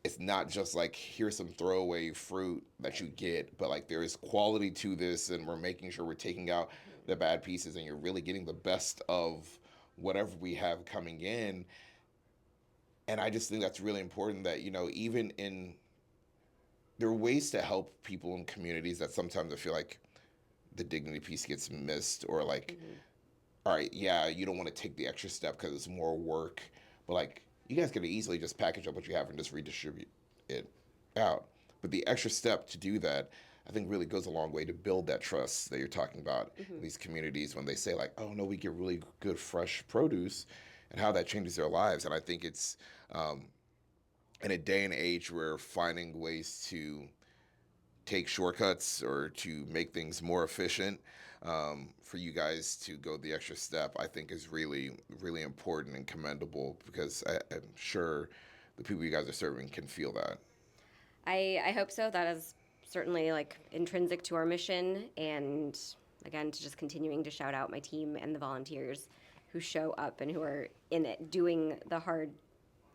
it's not just like, here's some throwaway fruit that you get, but like there is quality to this, and we're making sure we're taking out the bad pieces, and you're really getting the best of whatever we have coming in. And I just think that's really important, that there are ways to help people in communities that sometimes I feel like the dignity piece gets missed, or like all right, yeah, you don't want to take the extra step because it's more work, but like you guys could easily just package up what you have and just redistribute it out. But the extra step to do that, I think, really goes a long way to build that trust that you're talking about in these communities, when they say like, "Oh no, we get really good fresh produce," and how that changes their lives. And I think it's in a day and age where finding ways to take shortcuts or to make things more efficient, for you guys to go the extra step, I think is really, really important and commendable, because I'm sure the people you guys are serving can feel that. I hope so. That is certainly like intrinsic to our mission, and again, to just continuing to shout out my team and the volunteers who show up and who are in it, doing the hard,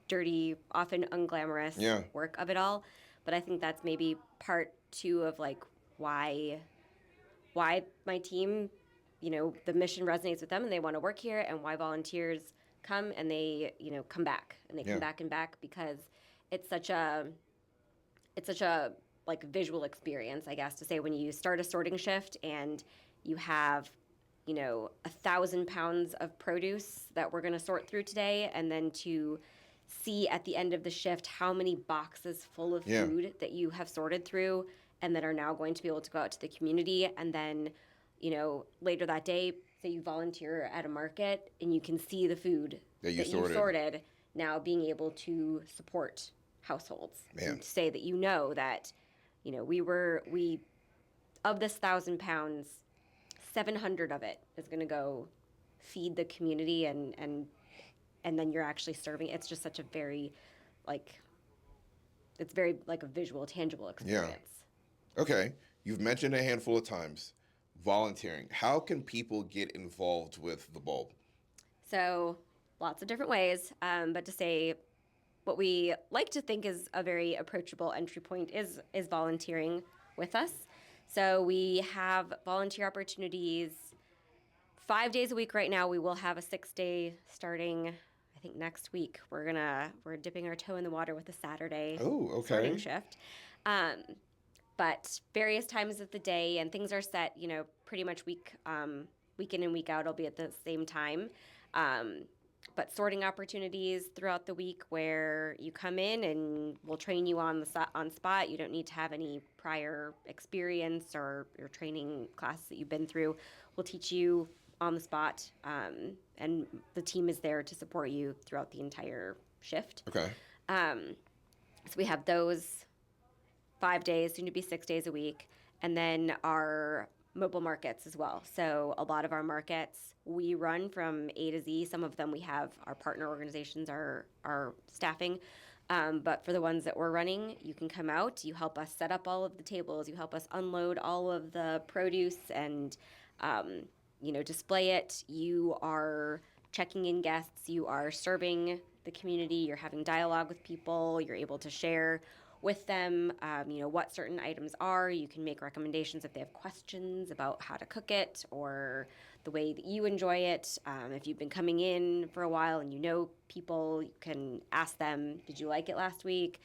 dirty, often unglamorous work of it all. But I think that's maybe part two of like why my team, the mission resonates with them and they want to work here, and why volunteers come and they, come back, and they come back and back, because it's such a like visual experience, I guess, to say when you start a sorting shift and you have 1,000 pounds of produce that we're going to sort through today, and then to see at the end of the shift how many boxes full of food that you have sorted through and that are now going to be able to go out to the community. And then, later that day, say you volunteer at a market and you can see the food that you sorted now being able to support households. Man. And to say that that, we of this 1,000 pounds, 700 of it is going to go feed the community, and then you're actually serving. It's just such a very, it's very like a visual, tangible experience. Yeah. Okay. You've mentioned a handful of times volunteering. How can people get involved with the bulb? So lots of different ways, but to say what we like to think is a very approachable entry point is volunteering with us. So we have volunteer opportunities 5 days a week right now. We will have a 6-day starting, I think, next week. We're dipping our toe in the water with a Saturday sorting shift. But various times of the day, and things are set, pretty much week in and week out. It'll be at the same time. But sorting opportunities throughout the week where you come in and we'll train you on spot. You don't need to have any prior experience or your training classes that you've been through. We'll teach you on the spot, and the team is there to support you throughout the entire shift. Okay. So we have those 5 days, soon to be 6 days a week, and then our mobile markets as well. So a lot of our markets we run from A to Z. Some of them we have our partner organizations are staffing. But for the ones that we're running, you can come out, you help us set up all of the tables, you help us unload all of the produce and, display it. You are checking in guests, you are serving the community, you're having dialogue with people, you're able to share with them, what certain items are. You can make recommendations if they have questions about how to cook it or the way that you enjoy it. If you've been coming in for a while and people, you can ask them, did you like it last week?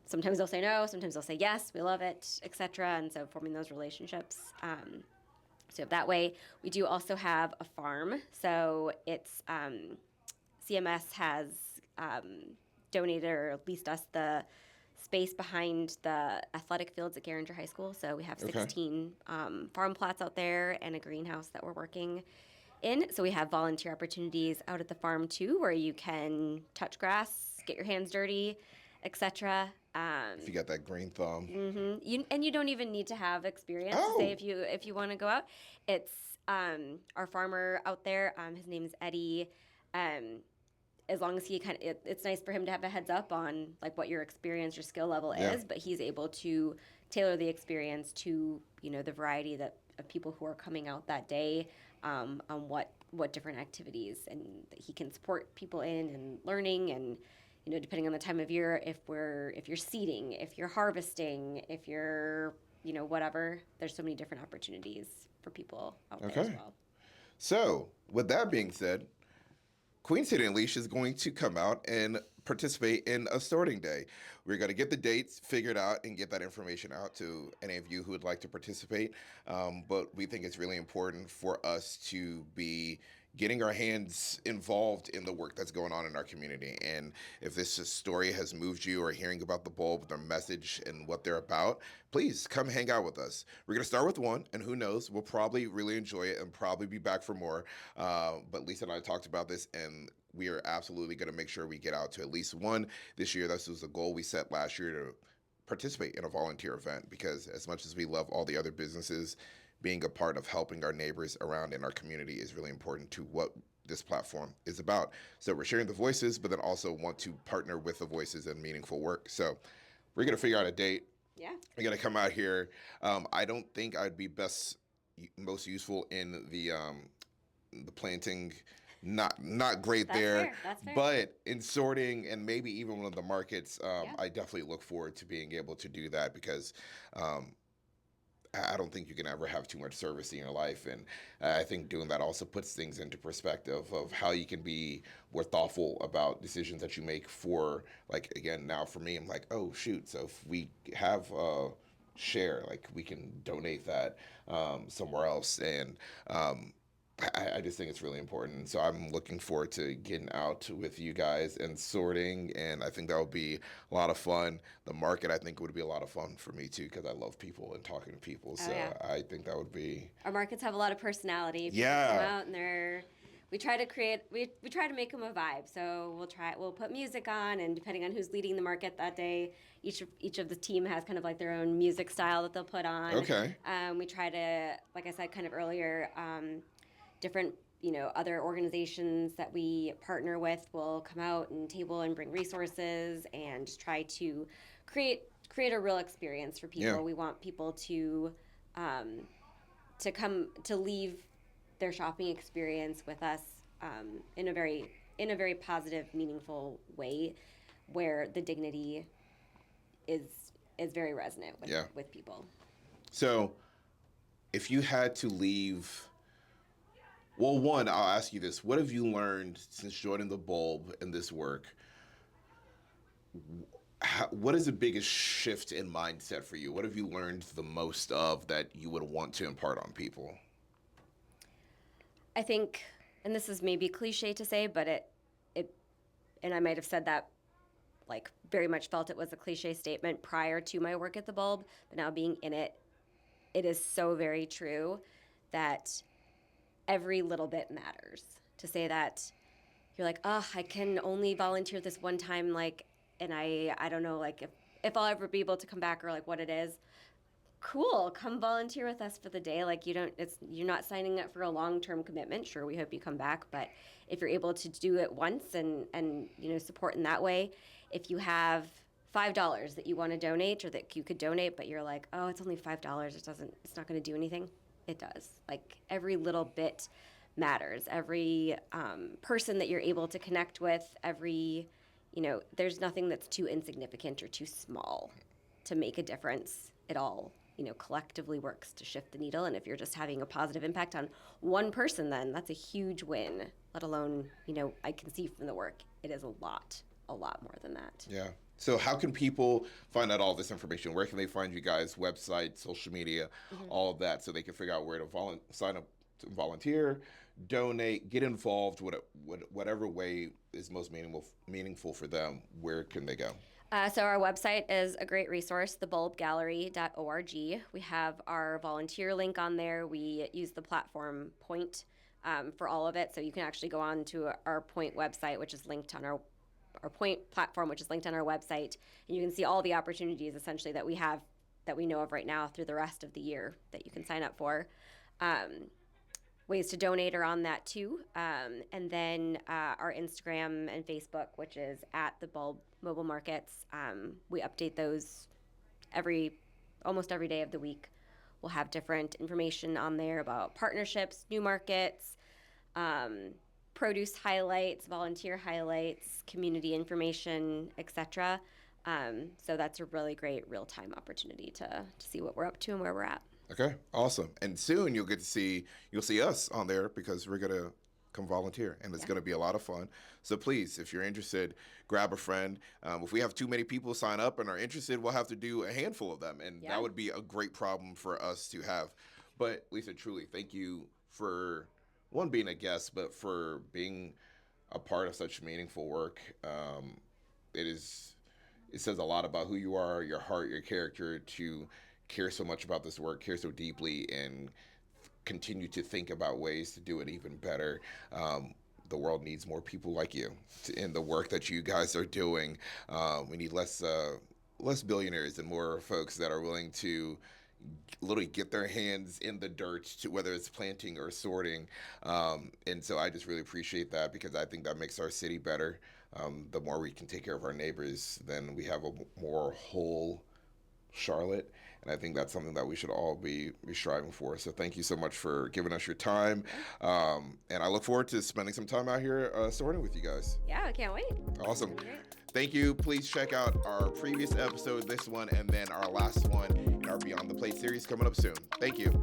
Sometimes they'll say no, sometimes they'll say yes, we love it, etc. And so forming those relationships. So that way, we do also have a farm. So it's CMS has donated or leased us the space behind the athletic fields at Garinger High School. So we have 16 farm plots out there and a greenhouse that we're working in. So we have volunteer opportunities out at the farm too, where you can touch grass, get your hands dirty, etc. If you got that green thumb. Mm-hmm. You don't even need to have experience to say if you want to go out. It's our farmer out there. His name is Eddie. As long as he it's nice for him to have a heads up on like what your experience, your skill level is, but he's able to tailor the experience to the variety of people who are coming out that day, on what different activities, and he can support people in and learning, and depending on the time of year, if you're seeding, if you're harvesting, if you're whatever, there's so many different opportunities for people out there as well. So with that being said, Queen City Unleashed is going to come out and participate in a sorting day. We're going to get the dates figured out and get that information out to any of you who would like to participate. But we think it's really important for us to be getting our hands involved in the work that's going on in our community. And if this story has moved you, or hearing about the bulb, their message and what they're about, please come hang out with us. We're going to start with one, and who knows, we'll probably really enjoy it and probably be back for more. But Lisa and I talked about this, and we are absolutely going to make sure we get out to at least one this year. This was a goal we set last year, to participate in a volunteer event, because as much as we love all the other businesses, being a part of helping our neighbors around in our community is really important to what this platform is about. So we're sharing the voices, but then also want to partner with the voices in meaningful work. So we're going to figure out a date. Yeah. We're going to come out here. I don't think I'd be most useful in the planting. Not great That's there. fair. That's fair. But in sorting and maybe even one of the markets, I definitely look forward to being able to do that, because I don't think you can ever have too much service in your life. And I think doing that also puts things into perspective of how you can be more thoughtful about decisions that you make for, like, again, now for me, I'm like, oh, shoot. So if we have a share, like, we can donate that somewhere else. And I just think it's really important. So I'm looking forward to getting out with you guys and sorting, and I think that would be a lot of fun. The market, I think, would be a lot of fun for me too, because I love people and talking to people. Oh So yeah. I think that would be. Our markets have a lot of personality. People Yeah. come out and we try to create, we try to make them a vibe. So we'll put music on, and depending on who's leading the market that day, each of the team has kind of like their own music style that they'll put on. Okay. We try to, like I said kind of earlier, different other organizations that we partner with will come out and table and bring resources and just try to create a real experience for people. Yeah. We want people to come to leave their shopping experience with us in a very positive, meaningful way, where the dignity is very resonant with people. So if you had to leave. Well, one, I'll ask you this. What have you learned since joining the Bulb in this work? What is the biggest shift in mindset for you? What have you learned the most of that you would want to impart on people? I think, and this is maybe cliche to say, but and I might have said that, like, very much felt it was a cliche statement prior to my work at the Bulb, but now being in it, it is so very true that every little bit matters. To say that you're like, oh, I can only volunteer this one time, like, and I don't know, like, if I'll ever be able to come back, or like what it is. Cool, come volunteer with us for the day. Like, you're not signing up for a long-term commitment. Sure, we hope you come back, but if you're able to do it once and support in that way, if you have $5 that you want to donate, or that you could donate, but you're like, oh, it's only $5, it's not going to do anything. It does. Like, every little bit matters. Every person that you're able to connect with, there's nothing that's too insignificant or too small to make a difference. It all, collectively works to shift the needle. And if you're just having a positive impact on one person, then that's a huge win. Let alone, I can see from the work, it is a lot more than that. Yeah. So how can people find out all this information? Where can they find you guys? Website, social media, all of that, so they can figure out where to sign up to volunteer, donate, get involved, whatever way is most meaningful for them. Where can they go? So our website is a great resource, thebulbgallery.org. We have our volunteer link on there. We use the platform Point for all of it, so you can actually go on to our Point website, which is linked on our Point platform, which is linked on our website, and you can see all the opportunities essentially that we have, that we know of right now, through the rest of the year that you can sign up for. Ways to donate are on that too, and then our Instagram and Facebook, which is at the Bulb Mobile Markets. We update those almost every day of the week. We'll have different information on there about partnerships, new markets, produce highlights, volunteer highlights, community information, etc. So that's a really great real-time opportunity to see what we're up to and where we're at. Okay, awesome. And soon you'll see us on there, because we're gonna come volunteer, and it's gonna be a lot of fun. So please, if you're interested, grab a friend. If we have too many people sign up and are interested, we'll have to do a handful of them, and that would be a great problem for us to have. But Lisa, truly, thank you for being a guest, but for being a part of such meaningful work. It says a lot about who you are, your heart, your character, to care so much about this work, care so deeply, and continue to think about ways to do it even better. The world needs more people like you in the work that you guys are doing. We need less billionaires and more folks that are willing to literally get their hands in the dirt, to whether it's planting or sorting. And so I just really appreciate that, because I think that makes our city better. The more we can take care of our neighbors, then we have a more whole, Charlotte. And I think that's something that we should all be striving for. So thank you so much for giving us your time. And I look forward to spending some time out here sorting with you guys. Yeah, I can't wait. Awesome. Thank you. Please check out our previous episode, this one, and then our last one in our Beyond the Plate series coming up soon. Thank you.